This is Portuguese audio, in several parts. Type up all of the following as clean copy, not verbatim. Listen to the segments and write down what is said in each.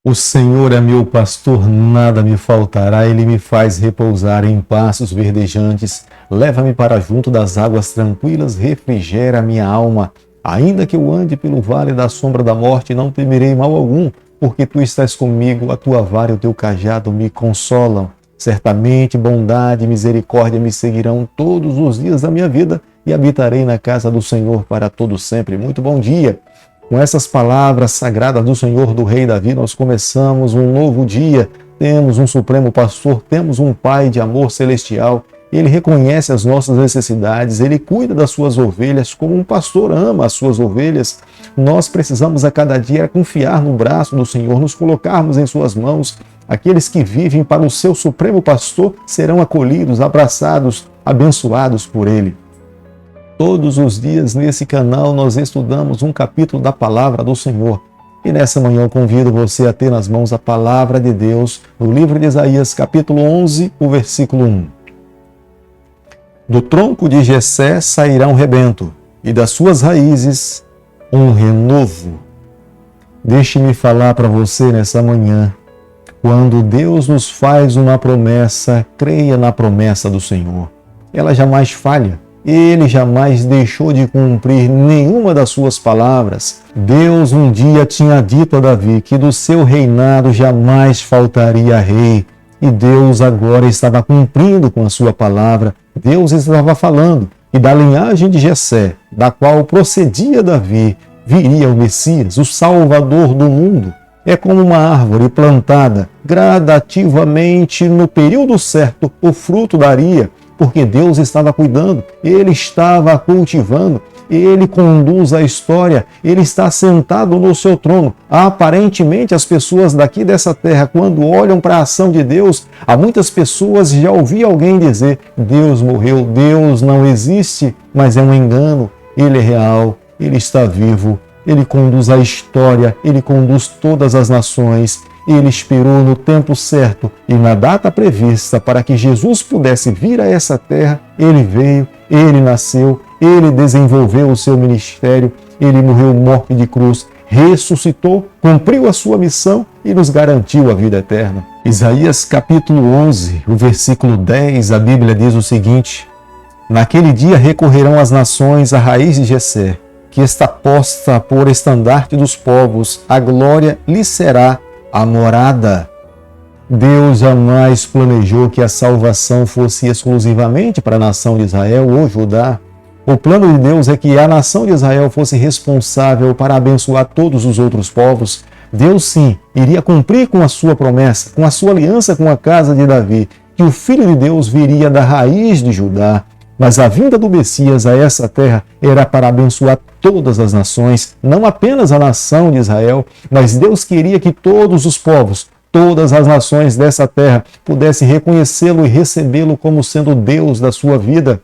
O Senhor é meu pastor, nada me faltará. Ele me faz repousar em pastos verdejantes. Leva-me para junto das águas tranquilas, refrigera a minha alma. Ainda que eu ande pelo vale da sombra da morte, não temerei mal algum, porque tu estás comigo, a tua vara e o teu cajado me consolam. Certamente bondade e misericórdia me seguirão todos os dias da minha vida e habitarei na casa do Senhor para todo sempre. Muito bom dia! Com essas palavras sagradas do Senhor, do Rei Davi, nós começamos um novo dia. Temos um Supremo Pastor, temos um Pai de amor celestial. Ele reconhece as nossas necessidades, Ele cuida das suas ovelhas como um pastor ama as suas ovelhas. Nós precisamos a cada dia confiar no braço do Senhor, nos colocarmos em suas mãos. Aqueles que vivem para o seu Supremo Pastor serão acolhidos, abraçados, abençoados por Ele. Todos os dias nesse canal nós estudamos um capítulo da Palavra do Senhor. E nessa manhã eu convido você a ter nas mãos a Palavra de Deus no livro de Isaías, capítulo 11, o versículo 1. Do tronco de Jessé sairá um rebento, e das suas raízes um renovo. Deixe-me falar para você nessa manhã. Quando Deus nos faz uma promessa, creia na promessa do Senhor. Ela jamais falha. Ele jamais deixou de cumprir nenhuma das suas palavras. Deus um dia tinha dito a Davi que do seu reinado jamais faltaria rei. E Deus agora estava cumprindo com a sua palavra. Deus estava falando que da linhagem de Jessé, da qual procedia Davi, viria o Messias, o Salvador do mundo. É como uma árvore plantada gradativamente no período certo, o fruto daria, porque Deus estava cuidando, Ele estava cultivando, Ele conduz a história, Ele está sentado no seu trono. Aparentemente, as pessoas daqui dessa terra, quando olham para a ação de Deus, há muitas pessoas já ouvi alguém dizer: Deus morreu, Deus não existe, mas é um engano, Ele é real, Ele está vivo, Ele conduz a história, Ele conduz todas as nações. Ele esperou no tempo certo e na data prevista para que Jesus pudesse vir a essa terra. Ele veio, Ele nasceu, Ele desenvolveu o seu ministério, Ele morreu morte de cruz, ressuscitou, cumpriu a sua missão e nos garantiu a vida eterna. Isaías capítulo 11, o versículo 10, a Bíblia diz o seguinte: Naquele dia recorrerão as nações à raiz de Jessé, que está posta por estandarte dos povos, a glória lhe será a morada. Deus jamais planejou que a salvação fosse exclusivamente para a nação de Israel ou Judá. O plano de Deus é que a nação de Israel fosse responsável para abençoar todos os outros povos. Deus sim iria cumprir com a sua promessa, com a sua aliança com a casa de Davi, que o Filho de Deus viria da raiz de Judá. Mas a vinda do Messias a essa terra era para abençoar todas as nações, não apenas a nação de Israel, mas Deus queria que todos os povos, todas as nações dessa terra pudessem reconhecê-lo e recebê-lo como sendo Deus da sua vida.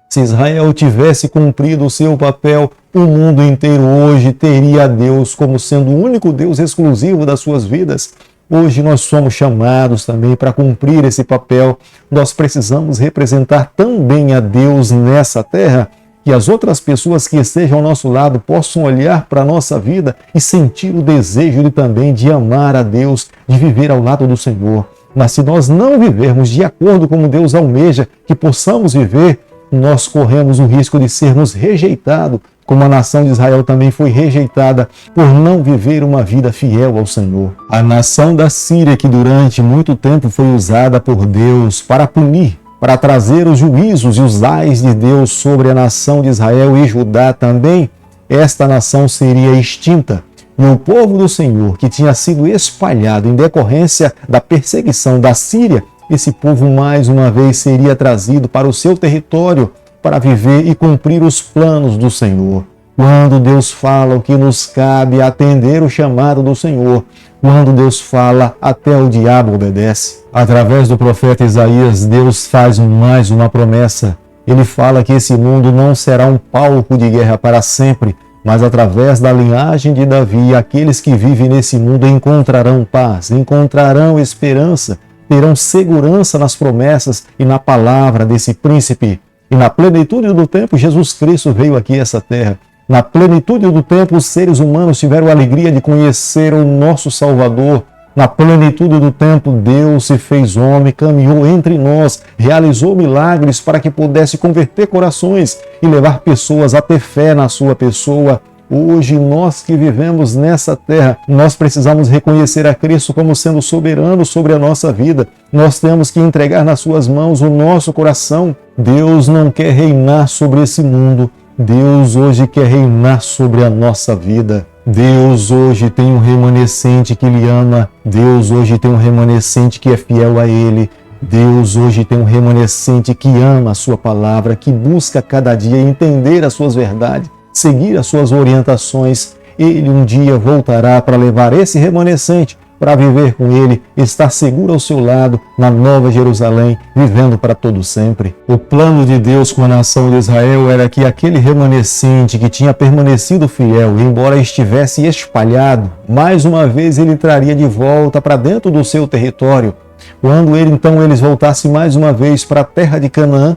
Se Israel tivesse cumprido o seu papel, o mundo inteiro hoje teria a Deus como sendo o único Deus exclusivo das suas vidas. Hoje nós somos chamados também para cumprir esse papel. Nós precisamos representar também a Deus nessa terra, que as outras pessoas que estejam ao nosso lado possam olhar para a nossa vida e sentir o desejo de amar a Deus, de viver ao lado do Senhor. Mas se nós não vivermos de acordo com Deus almeja que possamos viver, nós corremos o risco de sermos rejeitados, como a nação de Israel também foi rejeitada por não viver uma vida fiel ao Senhor. A nação da Síria, que durante muito tempo foi usada por Deus para punir, para trazer os juízos e os ais de Deus sobre a nação de Israel e Judá também, esta nação seria extinta. E o povo do Senhor, que tinha sido espalhado em decorrência da perseguição da Síria, esse povo mais uma vez seria trazido para o seu território para viver e cumprir os planos do Senhor. Quando Deus fala, o que nos cabe é atender o chamado do Senhor. Quando Deus fala, até o diabo obedece. Através do profeta Isaías, Deus faz mais uma promessa. Ele fala que esse mundo não será um palco de guerra para sempre, mas através da linhagem de Davi, aqueles que vivem nesse mundo encontrarão paz, encontrarão esperança, terão segurança nas promessas e na palavra desse príncipe. E na plenitude do tempo, Jesus Cristo veio aqui a essa terra. Na plenitude do tempo, os seres humanos tiveram a alegria de conhecer o nosso Salvador. Na plenitude do tempo, Deus se fez homem, caminhou entre nós, realizou milagres para que pudesse converter corações e levar pessoas a ter fé na sua pessoa. Hoje, nós que vivemos nessa terra, nós precisamos reconhecer a Cristo como sendo soberano sobre a nossa vida. Nós temos que entregar nas suas mãos o nosso coração. Deus não quer reinar sobre esse mundo. Deus hoje quer reinar sobre a nossa vida. Deus hoje tem um remanescente que Ele ama. Deus hoje tem um remanescente que é fiel a Ele. Deus hoje tem um remanescente que ama a sua palavra, que busca cada dia entender as suas verdades, seguir as suas orientações. Ele um dia voltará para levar esse remanescente para viver com ele, estar seguro ao seu lado na Nova Jerusalém, vivendo para todo sempre. O plano de Deus com a nação de Israel era que aquele remanescente que tinha permanecido fiel, embora estivesse espalhado, mais uma vez ele traria de volta para dentro do seu território. Quando eles voltassem mais uma vez para a terra de Canaã,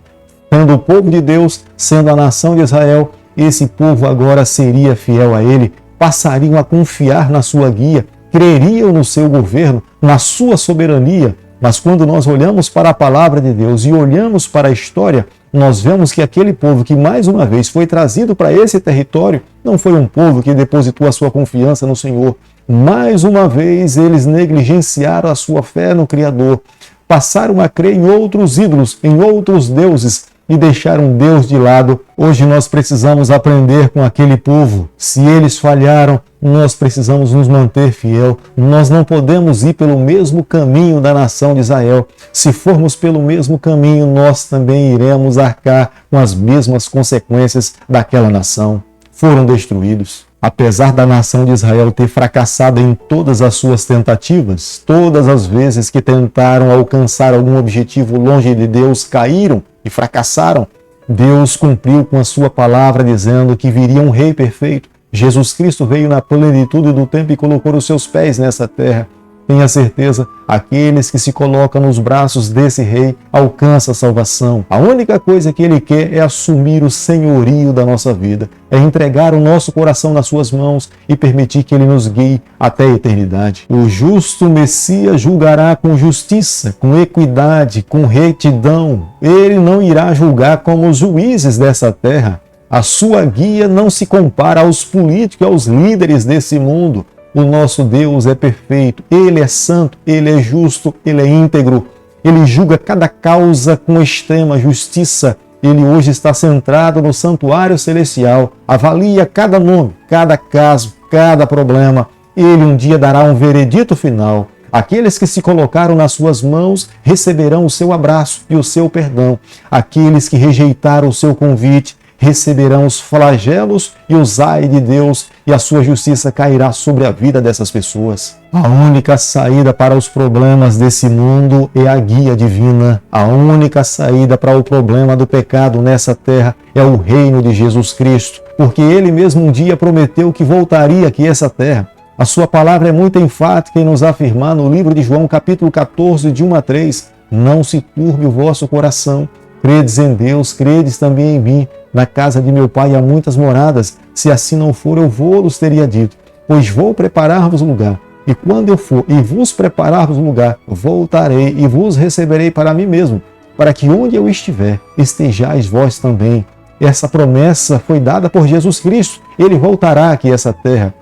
sendo o povo de Deus, sendo a nação de Israel, esse povo agora seria fiel a ele, passariam a confiar na sua guia, creriam no seu governo, na sua soberania. Mas quando nós olhamos para a palavra de Deus e olhamos para a história, nós vemos que aquele povo que mais uma vez foi trazido para esse território não foi um povo que depositou a sua confiança no Senhor. Mais uma vez eles negligenciaram a sua fé no Criador, passaram a crer em outros ídolos, em outros deuses, e deixaram Deus de lado. Hoje nós precisamos aprender com aquele povo. Se eles falharam, nós precisamos nos manter fiel. Nós não podemos ir pelo mesmo caminho da nação de Israel. Se formos pelo mesmo caminho, nós também iremos arcar com as mesmas consequências daquela nação. Foram destruídos. Apesar da nação de Israel ter fracassado em todas as suas tentativas, todas as vezes que tentaram alcançar algum objetivo longe de Deus, caíram e fracassaram, Deus cumpriu com a sua palavra dizendo que viria um rei perfeito. Jesus Cristo veio na plenitude do tempo e colocou os seus pés nessa terra. Tenha certeza, aqueles que se colocam nos braços desse rei alcançam a salvação. A única coisa que ele quer é assumir o senhorio da nossa vida, é entregar o nosso coração nas suas mãos e permitir que ele nos guie até a eternidade. O justo Messias julgará com justiça, com equidade, com retidão. Ele não irá julgar como os juízes dessa terra. A sua guia não se compara aos políticos, aos líderes desse mundo. O nosso Deus é perfeito, Ele é santo, Ele é justo, Ele é íntegro. Ele julga cada causa com extrema justiça. Ele hoje está centrado no santuário celestial, avalia cada nome, cada caso, cada problema. Ele um dia dará um veredito final. Aqueles que se colocaram nas suas mãos receberão o seu abraço e o seu perdão. Aqueles que rejeitaram o seu convite receberão os flagelos e os ai de Deus, e a sua justiça cairá sobre a vida dessas pessoas. A única saída para os problemas desse mundo é a guia divina. A única saída para o problema do pecado nessa terra é o reino de Jesus Cristo, porque Ele mesmo um dia prometeu que voltaria aqui a essa terra. A sua palavra é muito enfática em nos afirmar no livro de João, capítulo 14, de 1 a 3. Não se turbe o vosso coração. Credes em Deus, credes também em mim. Na casa de meu Pai há muitas moradas. Se assim não for, eu vou-los teria dito. Pois vou preparar-vos lugar. E quando eu for e vos preparar-vos lugar, voltarei e vos receberei para mim mesmo, para que onde eu estiver, estejais vós também. Essa promessa foi dada por Jesus Cristo. Ele voltará aqui a essa terra.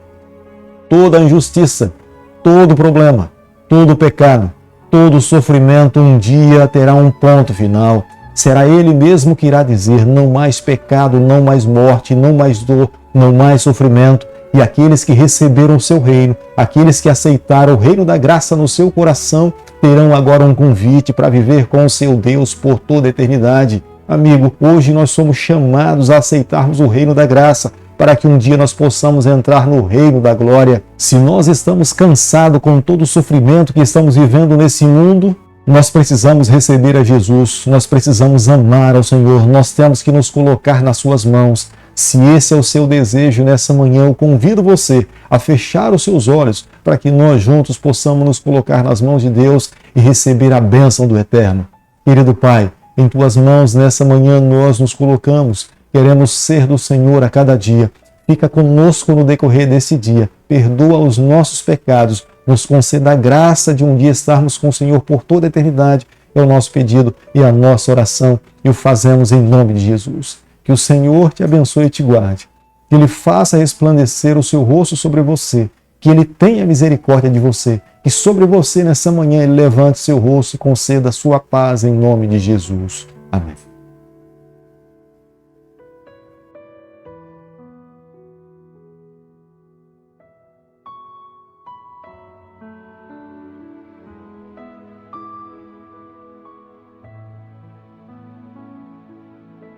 Toda injustiça, todo problema, todo pecado, todo sofrimento um dia terá um ponto final. Será Ele mesmo que irá dizer: não mais pecado, não mais morte, não mais dor, não mais sofrimento. E aqueles que receberam o seu reino, aqueles que aceitaram o reino da graça no seu coração, terão agora um convite para viver com o seu Deus por toda a eternidade. Amigo, hoje nós somos chamados a aceitarmos o reino da graça, para que um dia nós possamos entrar no reino da glória. Se nós estamos cansados com todo o sofrimento que estamos vivendo nesse mundo, nós precisamos receber a Jesus, nós precisamos amar ao Senhor, nós temos que nos colocar nas suas mãos. Se esse é o seu desejo nessa manhã, eu convido você a fechar os seus olhos para que nós juntos possamos nos colocar nas mãos de Deus e receber a bênção do Eterno. Querido Pai, em Tuas mãos nessa manhã nós nos colocamos, queremos ser do Senhor a cada dia. Fica conosco no decorrer desse dia. Perdoa os nossos pecados. Nos conceda a graça de um dia estarmos com o Senhor por toda a eternidade. É o nosso pedido e a nossa oração. E o fazemos em nome de Jesus. Que o Senhor te abençoe e te guarde. Que Ele faça resplandecer o seu rosto sobre você. Que Ele tenha misericórdia de você. Que sobre você nessa manhã Ele levante seu rosto e conceda a sua paz em nome de Jesus. Amém.